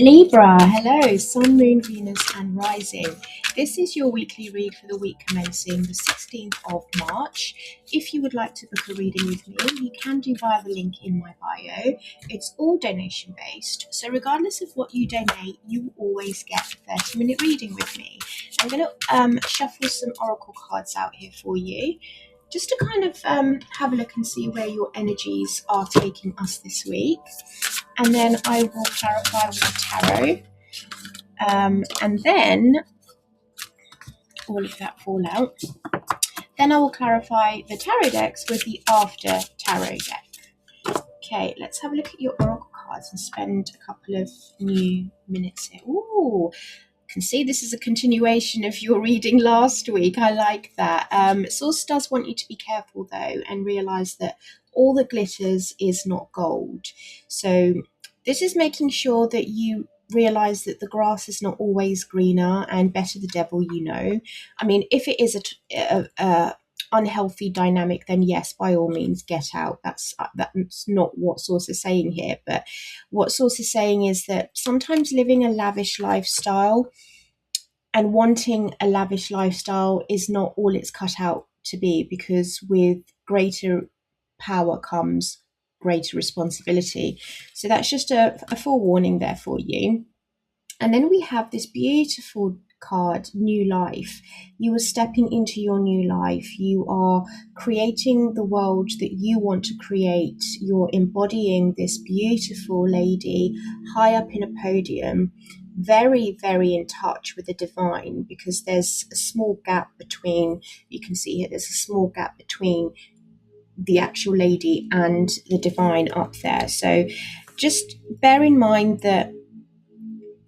Libra, hello, Sun, Moon, Venus and Rising. This is your weekly read for the week commencing the 16th of March. If you would like to book a reading with me, you can do via the link in my bio. It's all donation based, so regardless of what you donate, you always get a 30-minute reading with me. I'm going to shuffle some oracle cards out here for you, just to kind of have a look and see where your energies are taking us this week. And then I will clarify with the tarot. And then all of that fall out. Then I will clarify the tarot decks with the after tarot deck. Okay, let's have a look at your oracle cards and spend a couple of new minutes here. Ooh, can see this is a continuation of your reading last week. I like that. Source does want you to be careful though, and realize that all that glitters is not gold. So this is making sure that you realize that the grass is not always greener, and better the devil you know. I mean, if it is a unhealthy dynamic, then yes, by all means get out. That's not what Source is saying here, but what Source is saying is that sometimes living a lavish lifestyle and wanting a lavish lifestyle is not all it's cut out to be, because with greater power comes greater responsibility. So that's just a forewarning there for you. And then we have this beautiful card, New Life. You are stepping into your new life. You are creating the world that you want to create. You're embodying this beautiful lady high up in a podium, very, very in touch with the divine, because there's a small gap between, you can see here, there's a small gap between the actual lady and the divine up there. So just bear in mind that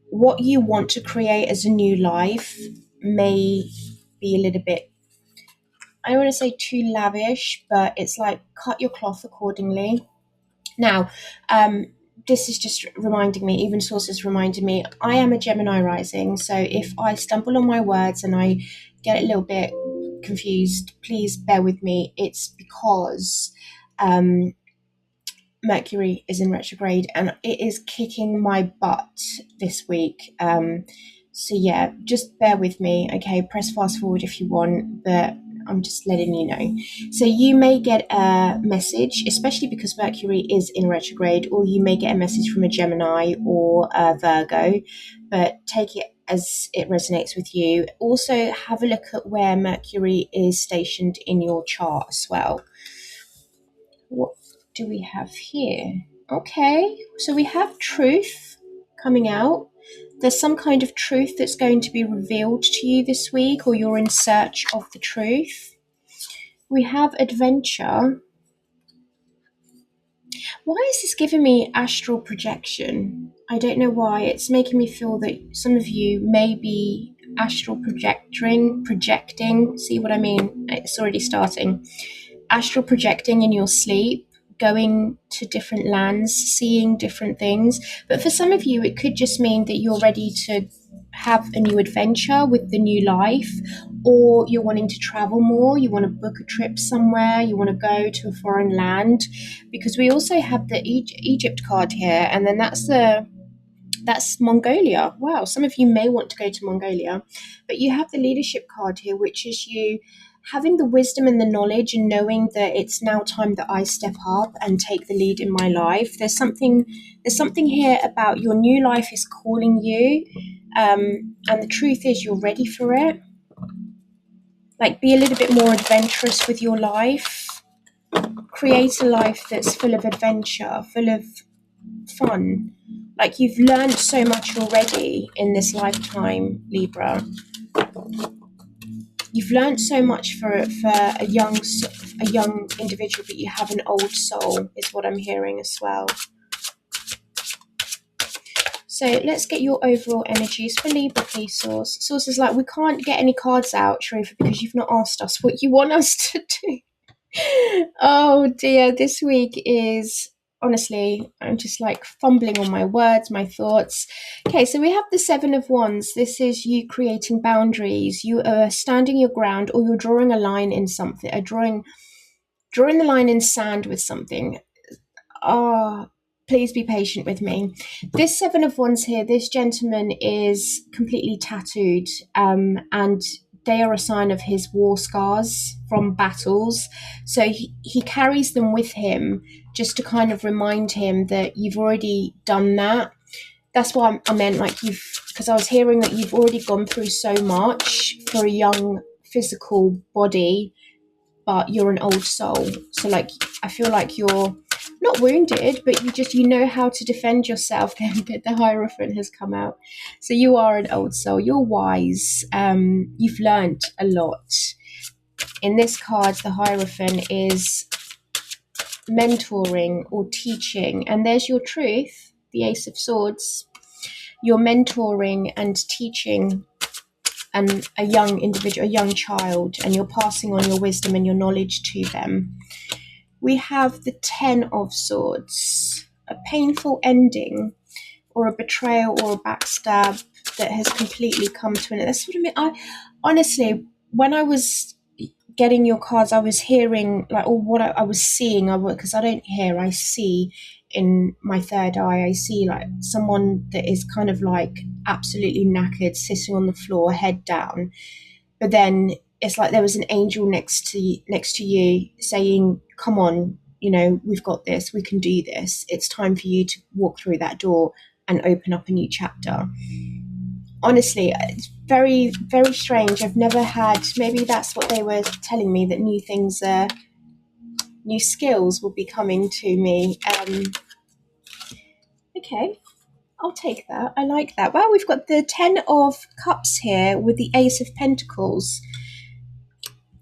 what you want to create as a new life may be a little bit, I don't want to say too lavish, but it's like cut your cloth accordingly. Now, this is just reminding me, even Sources reminded me, I am a Gemini rising. So if I stumble on my words and I get a little bit confused, please bear with me. It's because Mercury is in retrograde and it is kicking my butt this week. So yeah, just bear with me. Okay, press fast forward if you want, but I'm just letting you know. So you may get a message, especially because Mercury is in retrograde, or you may get a message from a Gemini or a Virgo, but take it as it resonates with you. Also have a look at where Mercury is stationed in your chart as well. What do we have here? Okay, so we have truth coming out. There's some kind of truth that's going to be revealed to you this week, or you're in search of the truth. We have adventure. Why is this giving me astral projection? I don't know why. It's making me feel that some of you may be astral projecting. See what I mean? It's already starting. Astral projecting in your sleep, going to different lands, seeing different things. But for some of you, it could just mean that you're ready to have a new adventure with the new life, or you're wanting to travel more, you want to book a trip somewhere, you want to go to a foreign land, because we also have the Egypt card here, and then that's Mongolia. Wow, some of you may want to go to Mongolia, but you have the leadership card here, which is you having the wisdom and the knowledge and knowing that it's now time that I step up and take the lead in my life. There's something here about your new life is calling you, and the truth is you're ready for it. Like, be a little bit more adventurous with your life. Create a life that's full of adventure, full of fun. Like, you've learned so much already in this lifetime, Libra. You've learned so much for a young individual, but you have an old soul, is what I'm hearing as well. So let's get your overall energies for Libra, please, Source. Source is like, we can't get any cards out, Sheriffa, because you've not asked us what you want us to do. Oh dear, this week is, honestly, I'm just like fumbling on my words, my thoughts. Okay, so we have the Seven of Wands. This is you creating boundaries. You are standing your ground, or you're drawing a line in something, drawing the line in sand with something. please be patient with me. This Seven of Wands here, this gentleman is completely tattooed, and they are a sign of his war scars from battles. So he carries them with him just to kind of remind him that you've already done that. That's why I meant like because I was hearing that you've already gone through so much for a young physical body, but you're an old soul. So like, I feel like you're not wounded, but you know how to defend yourself. The Hierophant has come out. So you are an old soul. You're wise. You've learned a lot. In this card, the Hierophant is mentoring or teaching. And there's your truth, the Ace of Swords. You're mentoring and teaching a young individual, a young child, and you're passing on your wisdom and your knowledge to them. We have the Ten of Swords, a painful ending or a betrayal or a backstab that has completely come to an end. That's what I mean. I honestly, when I was getting your cards, I was hearing like, or what I was seeing, because I don't hear, I see in my third eye. I see like someone that is kind of like absolutely knackered, sitting on the floor, head down. But then it's like there was an angel next to you saying, come on, you know, we've got this, we can do this. It's time for you to walk through that door and open up a new chapter. Honestly, it's very, very strange. I've never had, maybe that's what they were telling me, that new skills will be coming to me. Okay, I'll take that. I like that. Well, we've got the Ten of Cups here with the Ace of Pentacles.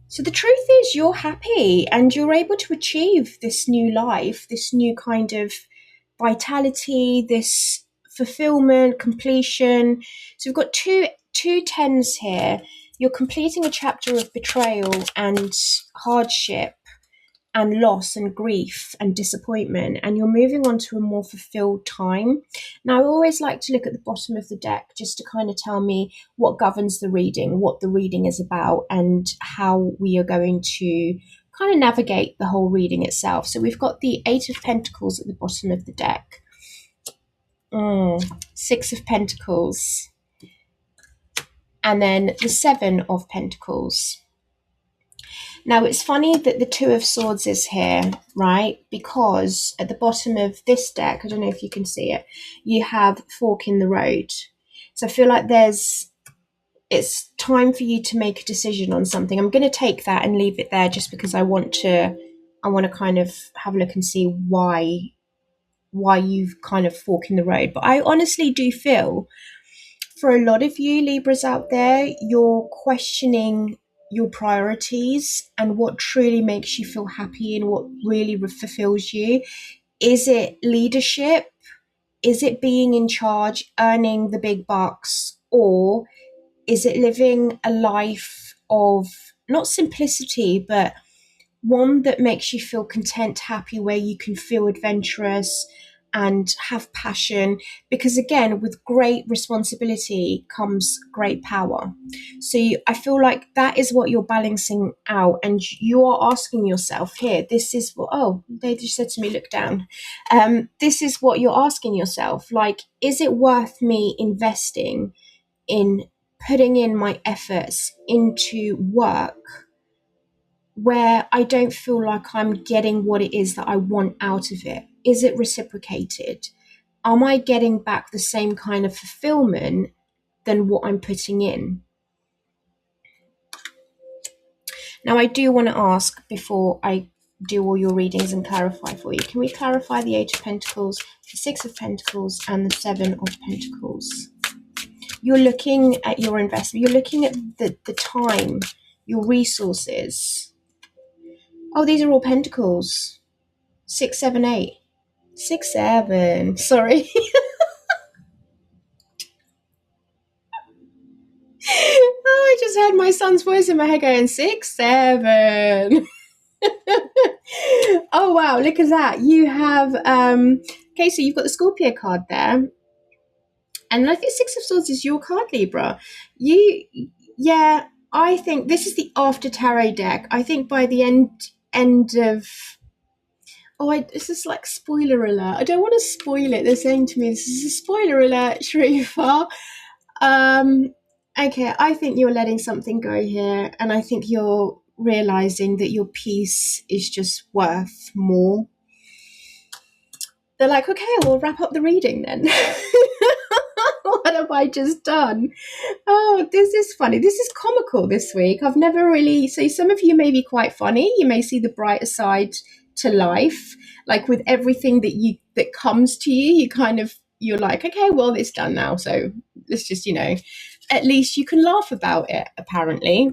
So the truth is you're happy and you're able to achieve this new life, this new kind of vitality, this fulfillment, completion. So we've got two tens here. You're completing a chapter of betrayal and hardship and loss and grief and disappointment, and you're moving on to a more fulfilled time. Now, I always like to look at the bottom of the deck just to kind of tell me what governs the reading, what the reading is about, and how we are going to kind of navigate the whole reading itself. So we've got the Eight of Pentacles at the bottom of the deck. Six of Pentacles. And then the Seven of Pentacles. Now, it's funny that the Two of Swords is here, right? Because at the bottom of this deck, I don't know if you can see it, you have fork in the road. So I feel like it's time for you to make a decision on something. I'm going to take that and leave it there just because I want to kind of have a look and see why you've kind of fork in the road. But I honestly do feel for a lot of you Libras out there, you're questioning your priorities and what truly makes you feel happy and what really fulfills you. Is it leadership? Is it being in charge, earning the big bucks? Or is it living a life of not simplicity, but one that makes you feel content, happy, where you can feel adventurous and have passion? Because again, with great responsibility comes great power. So I feel like that is what you're balancing out, and you are asking yourself here, this is what, oh, they just said to me, look down. This is what you're asking yourself, like, is it worth me investing in putting in my efforts into work where I don't feel like I'm getting what it is that I want out of it? Is it reciprocated? Am I getting back the same kind of fulfillment than what I'm putting in? Now, I do want to ask before I do all your readings and clarify for you, can we clarify the Eight of Pentacles, the Six of Pentacles, and the Seven of Pentacles? You're looking at your investment. You're looking at the time, your resources. Oh, these are all Pentacles. 6, 7, 8. 6, 7. Sorry. Oh, I just heard my son's voice in my head going 6, 7. Oh wow, look at that. You have okay, so you've got the Scorpio card there. And I think Six of Swords is your card, Libra. Yeah, I think this is the after tarot deck. I think by the end This is like spoiler alert. I don't want to spoil it. They're saying to me, this is a spoiler alert, Sheriffa. Okay, I think you're letting something go here, and I think you're realizing that your piece is just worth more. They're like, okay, we'll wrap up the reading then. What have I just done? Oh, this is funny. This is comical this week. I've never really... So some of you may be quite funny. You may see the brighter side to life. Like with everything that comes to you, you're like, okay, well, it's done now. So let's just, at least you can laugh about it, apparently.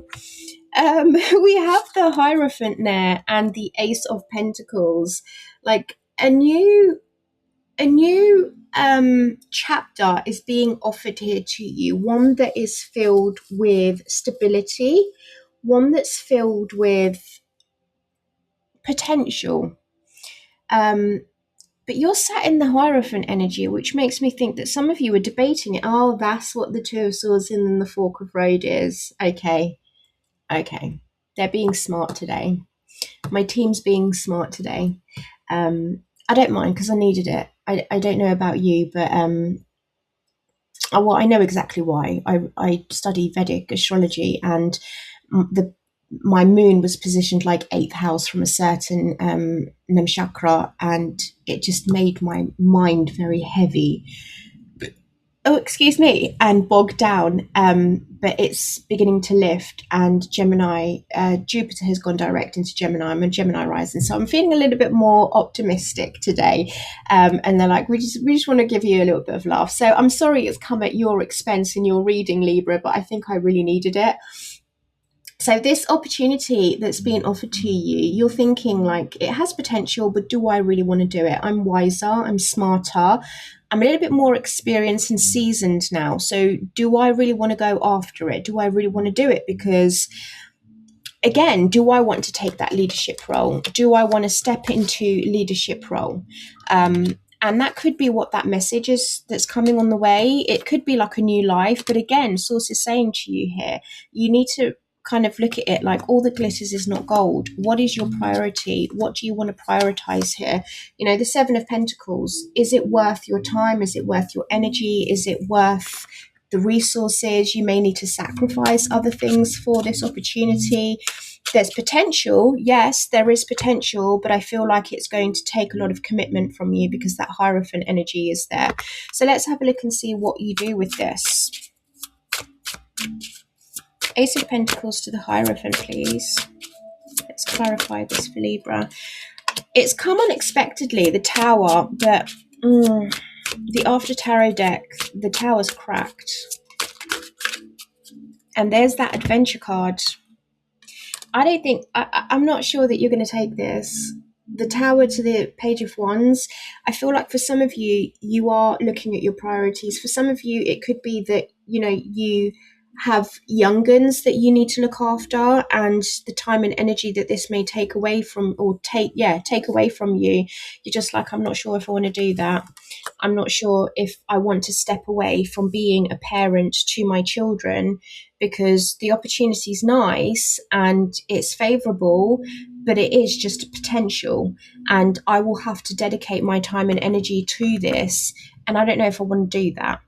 We have the Hierophant there and the Ace of Pentacles. Like a new chapter is being offered here to you, one that is filled with stability, one that's filled with potential. But you're sat in the Hierophant energy, which makes me think that some of you are debating it. Oh, that's what the Two of Swords and the Fork of Road is. Okay. They're being smart today. My team's being smart today. I don't mind because I needed it. I don't know about you, but I know exactly why. I study Vedic astrology, and my moon was positioned like 8th house from a certain nakshatra, and it just made my mind very heavy. Oh, excuse me, and bogged down. But it's beginning to lift, and Gemini, Jupiter has gone direct into Gemini. I'm a Gemini rising, so I'm feeling a little bit more optimistic today. And they're like, we just want to give you a little bit of laugh. So I'm sorry it's come at your expense in your reading, Libra, but I think I really needed it. So this opportunity that's being offered to you, you're thinking like it has potential, but do I really want to do it? I'm wiser, I'm smarter, I'm a little bit more experienced and seasoned now. So do I really want to go after it? Do I really want to do it? Because again, do I want to take that leadership role? Do I want to step into leadership role? And that could be what that message is that's coming on the way. It could be like a new life. But again, Source is saying to you here, you need to kind of look at it like all that glitters is not gold. What is your priority? What do you want to prioritize here? The Seven of Pentacles, is it worth your time? Is it worth your energy? Is it worth the resources? You may need to sacrifice other things for this opportunity. There's potential. Yes, there is potential, but I feel like it's going to take a lot of commitment from you because that Hierophant energy is there. So let's have a look and see what you do with this. Ace of Pentacles to the Hierophant, please. Let's clarify this for Libra. It's come unexpectedly, the Tower, but the After Tarot deck, the Tower's cracked. And there's that Adventure card. I'm not sure that you're going to take this. The Tower to the Page of Wands. I feel like for some of you, you are looking at your priorities. For some of you, it could be that, you have young guns that you need to look after, and the time and energy that this may take away from, or take away from you. You're just like, I'm not sure if I want to do that. I'm not sure if I want to step away from being a parent to my children, because the opportunity is nice and it's favorable, but it is just a potential, and I will have to dedicate my time and energy to this. And I don't know if I want to do that.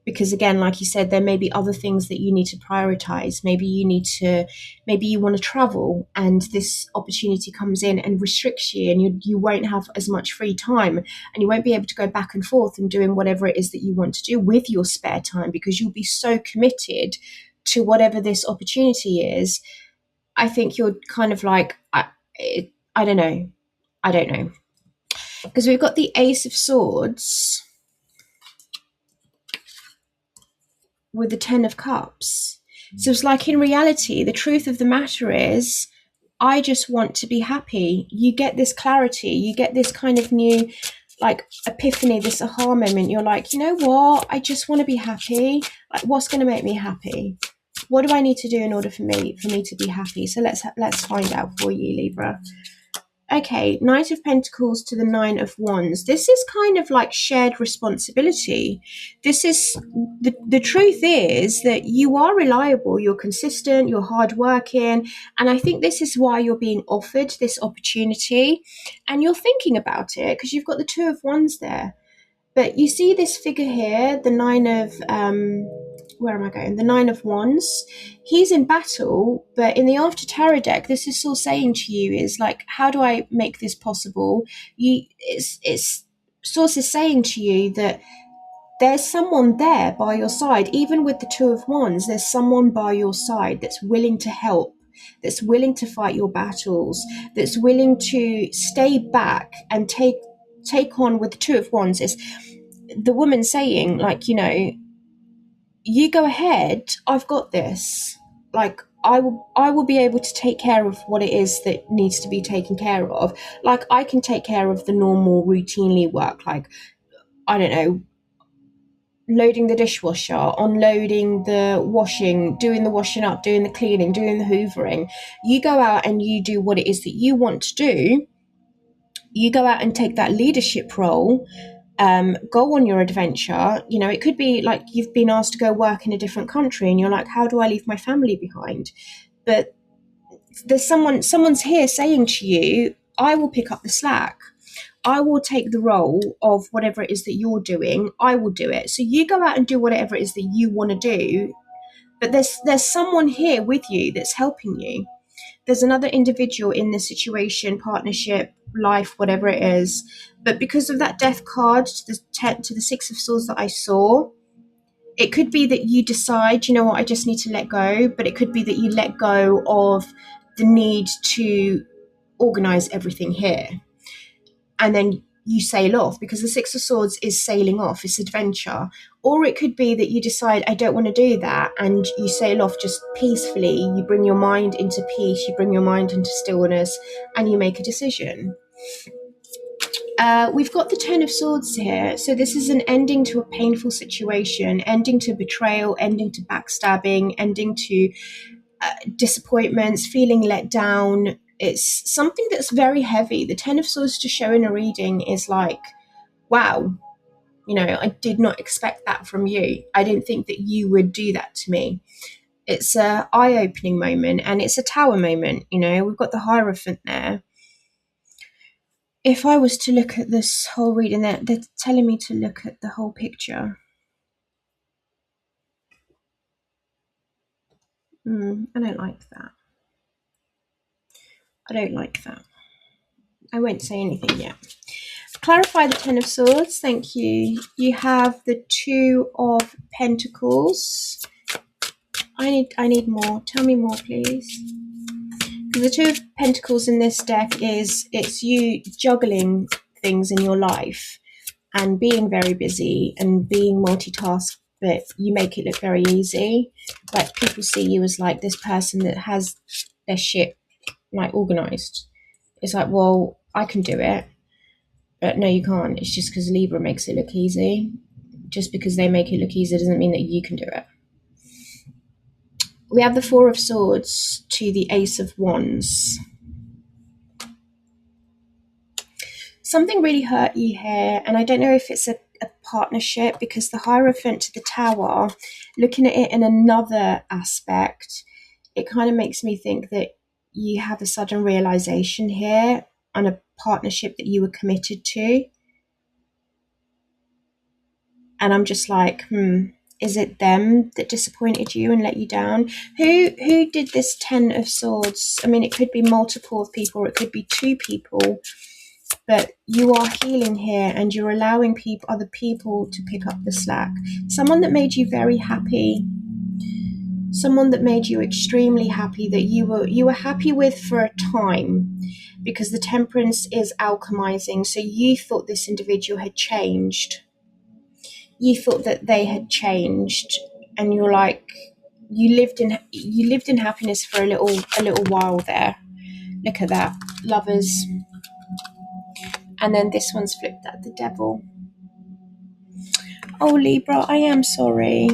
Because again, like you said, there may be other things that you need to prioritize. Maybe you want to travel, and this opportunity comes in and restricts you, and you won't have as much free time, and you won't be able to go back and forth and doing whatever it is that you want to do with your spare time, because you'll be so committed to whatever this opportunity is. I think you're kind of like, I don't know. Because we've got the Ace of Swords with the 10 of Cups. So it's like, in reality, the truth of the matter is, I just want to be happy. You get this clarity, you get this kind of new, like, epiphany, this aha moment. You're like, you know what? I just want to be happy. Like, what's going to make me happy? What do I need to do in order for me to be happy? So let's find out for you, Libra. okay, Knight of Pentacles to the Nine of Wands. This is kind of like shared responsibility. This is, the truth is that you are reliable, you're consistent, you're hardworking. And I think this is why you're being offered this opportunity. And you're thinking about it because you've got the Two of Wands there. But you see this figure here, the Nine of, where am I going? The Nine of Wands. He's in battle, but in the After Tarot deck, this is all saying to you is like, how do I make this possible? It's Source is saying to you that there's someone there by your side. Even with the Two of Wands, there's someone by your side that's willing to help, that's willing to fight your battles, that's willing to stay back and take on. With the Two of Wands is the woman saying, like, you know, you go ahead, I've got this. Like, I will be able to take care of what it is that needs to be taken care of. Like, I can take care of the normal routinely work, like, I don't know, loading the dishwasher, unloading the washing, doing the washing up, doing the cleaning, doing the hoovering. You go out and you do what it is that you want to do. You go out and take that leadership role. Go on your adventure. You know, it could be like you've been asked to go work in a different country and you're like, how do I leave my family behind? But there's someone's here saying to you, I will pick up the slack. I will take the role of whatever it is that you're doing. I will do it. So you go out and do whatever it is that you want to do. But there's someone here with you that's helping you. There's another individual in this situation, partnership, life, whatever it is. But because of that Death card to the Six of Swords that I saw, it could be that you decide, you know what, I just need to let go. But it could be that you let go of the need to organize everything here. And then you sail off, because the Six of Swords is sailing off, it's adventure. Or it could be that you decide, I don't want to do that, and you sail off just peacefully. You bring your mind into peace, you bring your mind into stillness, and you make a decision. We've got the Ten of Swords here. So this is an ending to a painful situation, ending to betrayal, ending to backstabbing, ending to disappointments, feeling let down. It's something that's very heavy. The Ten of Swords to show in a reading is like, wow, you know, I did not expect that from you. I didn't think that you would do that to me. It's a eye-opening moment, and it's a Tower moment. You know, we've got the Hierophant there. If I was to look at this whole reading, they're telling me to look at the whole picture. I don't like that. I don't like that. I won't say anything yet. Clarify the Ten of Swords. Thank you. You have the Two of Pentacles. I need more. Tell me more, please. Because the Two of Pentacles in this deck it's you juggling things in your life and being very busy and being multitasked, but you make it look very easy. Like, people see you as like this person that has their shit like organized. It's like, well, I can do it. But no, you can't. It's just because Libra makes it look easy. Just because they make it look easy doesn't mean that you can do it. We have the Four of Swords to the Ace of Wands. Something really hurt you here, and I don't know if it's a partnership, because the Hierophant to the Tower, looking at it in another aspect, it kind of makes me think that you have a sudden realization here on a partnership that you were committed to. And I'm just like, is it them that disappointed you and let you down? Who did this Ten of Swords? I mean, it could be multiple of people, or it could be two people, but you are healing here and you're allowing other people to pick up the slack. Someone that made you very happy, someone that made you extremely happy, that you were happy with for a time, because the Temperance is alchemizing. So you thought this individual had changed. You thought that they had changed, and you're like, you lived in happiness for a little while there. Look at that, Lovers. And then this one's flipped at the Devil. Oh, Libra, I am sorry.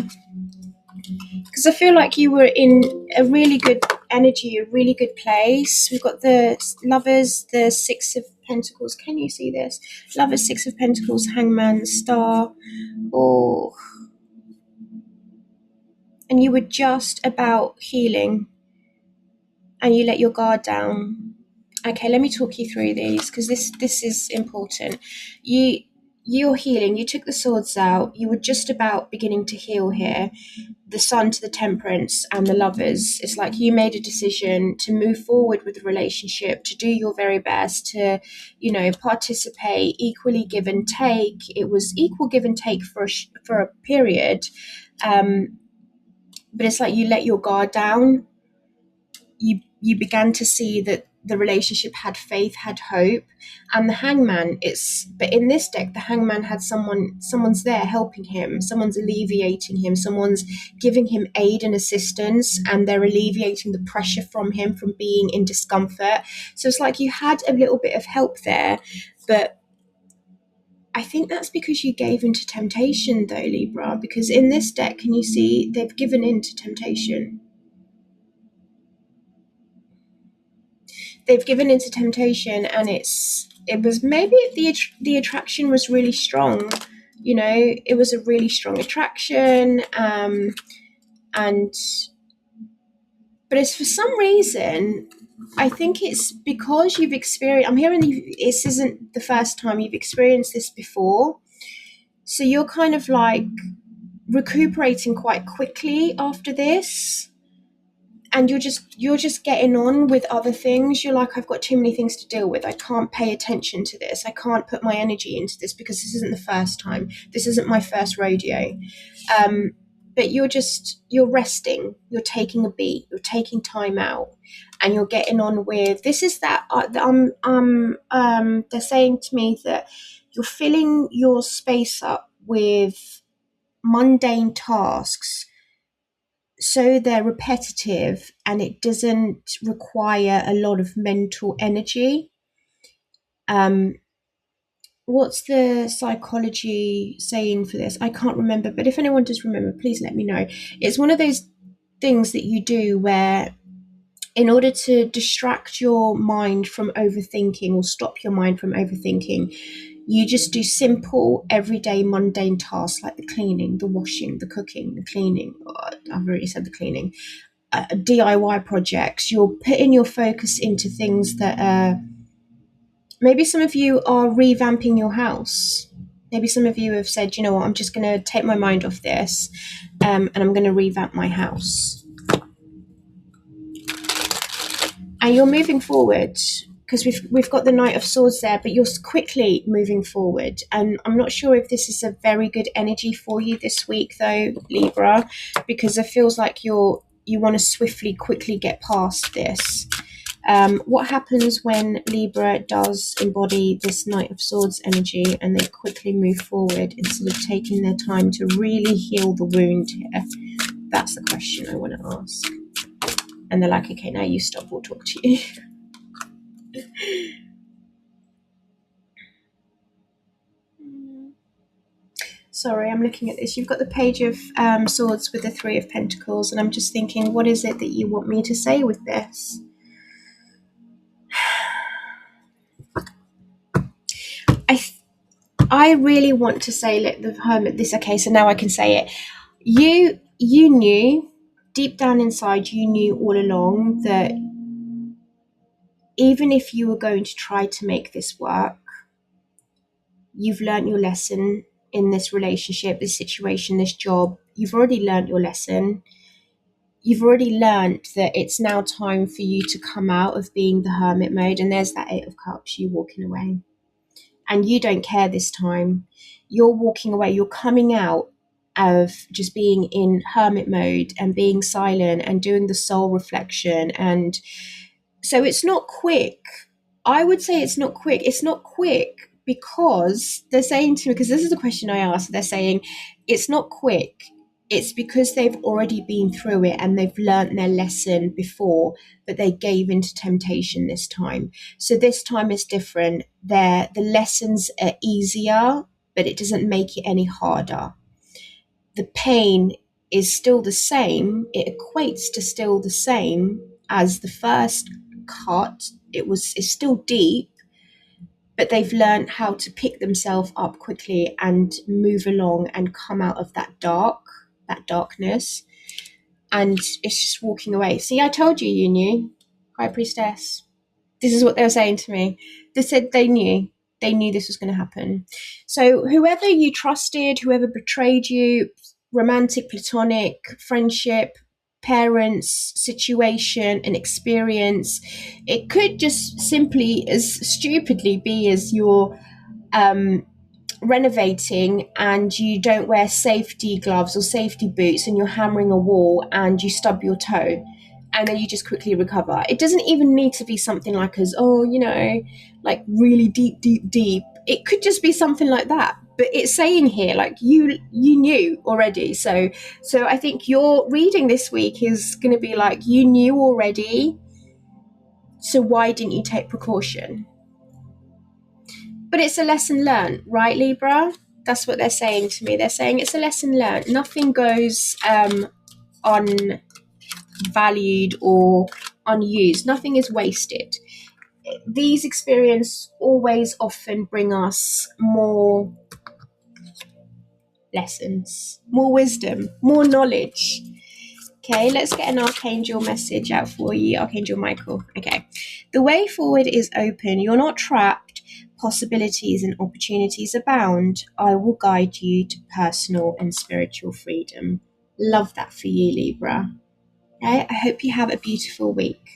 Because I feel like you were in a really good energy, a really good place. We've got the Lovers, the Six of Pentacles. Can you see this? Lovers, Six of Pentacles, Hangman, Star. Oh, and you were just about healing and you let your guard down. Okay, let me talk you through these because this is important. You're healing. You took the swords out. You were just about beginning to heal here. The Sun to the Temperance and the Lovers. It's like you made a decision to move forward with the relationship, to do your very best, to, participate, equally give and take. It was equal give and take for a period, but it's like you let your guard down. You began to see that the relationship had faith, had hope, and the Hangman. But in this deck, the Hangman had someone's there helping him, someone's alleviating him, someone's giving him aid and assistance, and they're alleviating the pressure from him from being in discomfort. So it's like you had a little bit of help there, but I think that's because you gave into temptation, though, Libra. Because in this deck, can you see they've given in to temptation? They've given into temptation, and it was maybe the attraction was really strong. It was a really strong attraction, but it's for some reason. I think it's because you've experienced. I'm hearing this isn't the first time you've experienced this before, so you're kind of like recuperating quite quickly after this. And you're just getting on with other things. You're like, I've got too many things to deal with. I can't pay attention to this. I can't put my energy into this because this isn't the first time. This isn't my first rodeo. But you're resting. You're taking a beat. You're taking time out, and you're getting on with. This is that. They're saying to me that you're filling your space up with mundane tasks, so they're repetitive and it doesn't require a lot of mental energy. What's the psychology saying for this? I can't remember, but if anyone does remember, please let me know. It's one of those things that you do where, in order to distract your mind from overthinking or stop your mind from overthinking, you just do simple, everyday, mundane tasks like the cleaning, the washing, the cooking, the cleaning. I've already said the cleaning. DIY projects. You're putting your focus into things that maybe some of you are revamping your house. Maybe some of you have said, you know what, I'm just going to take my mind off this, and I'm going to revamp my house. And you're moving forward because we've got the Knight of Swords there, but you're quickly moving forward. And I'm not sure if this is a very good energy for you this week, though, Libra, because it feels like you want to swiftly, quickly get past this. What happens when Libra does embody this Knight of Swords energy and they quickly move forward instead of taking their time to really heal the wound here? That's the question I want to ask. And they're like, okay, now you stop, we'll talk to you. Sorry, I'm looking at this. You've got the Page of Swords with the Three of Pentacles, and I'm just thinking, what is it that you want me to say with this? I really want to say, let the Hermit this. Okay, so now I can say it. You knew, deep down inside, you knew all along that even if you were going to try to make this work, you've learned your lesson in this relationship, this situation, this job. You've already learned your lesson. You've already learned that it's now time for you to come out of being the hermit mode. And there's that Eight of Cups, you walking away. And you don't care this time. You're walking away. You're coming out of just being in hermit mode and being silent and doing the soul reflection. And so it's not quick. I would say it's not quick. It's not quick because they're saying to me, because this is the question I asked, they're saying it's not quick. It's because they've already been through it and they've learned their lesson before, but they gave into temptation this time. So this time is different. The lessons are easier, but it doesn't make it any harder. The pain is still the same. It equates to still the same, as the first cut. It's still deep, but they've learned how to pick themselves up quickly and move along and come out of that darkness. And it's just walking away. See, I told you, you knew, High Priestess. This is what they were saying to me. They said they knew this was going to happen. So whoever you trusted, whoever betrayed you, romantic, platonic, friendship, parents, situation, an experience, it could just simply as stupidly be as your renovating and you don't wear safety gloves or safety boots and you're hammering a wall and you stub your toe and then you just quickly recover. It doesn't even need to be something like as, like really deep. It could just be something like that. But it's saying here, like you knew already. So I think your reading this week is going to be like, you knew already. So why didn't you take precaution? But it's a lesson learned, right, Libra? That's what they're saying to me. They're saying it's a lesson learned. Nothing goes unvalued or unused. Nothing is wasted. These experiences always often bring us more lessons, more wisdom, more knowledge. Okay, let's get an archangel message out for you, Archangel Michael. Okay, the way forward is open. You're not trapped. Possibilities and opportunities abound. I will guide you to personal and spiritual freedom. Love that for you, Libra. Okay, I hope you have a beautiful week.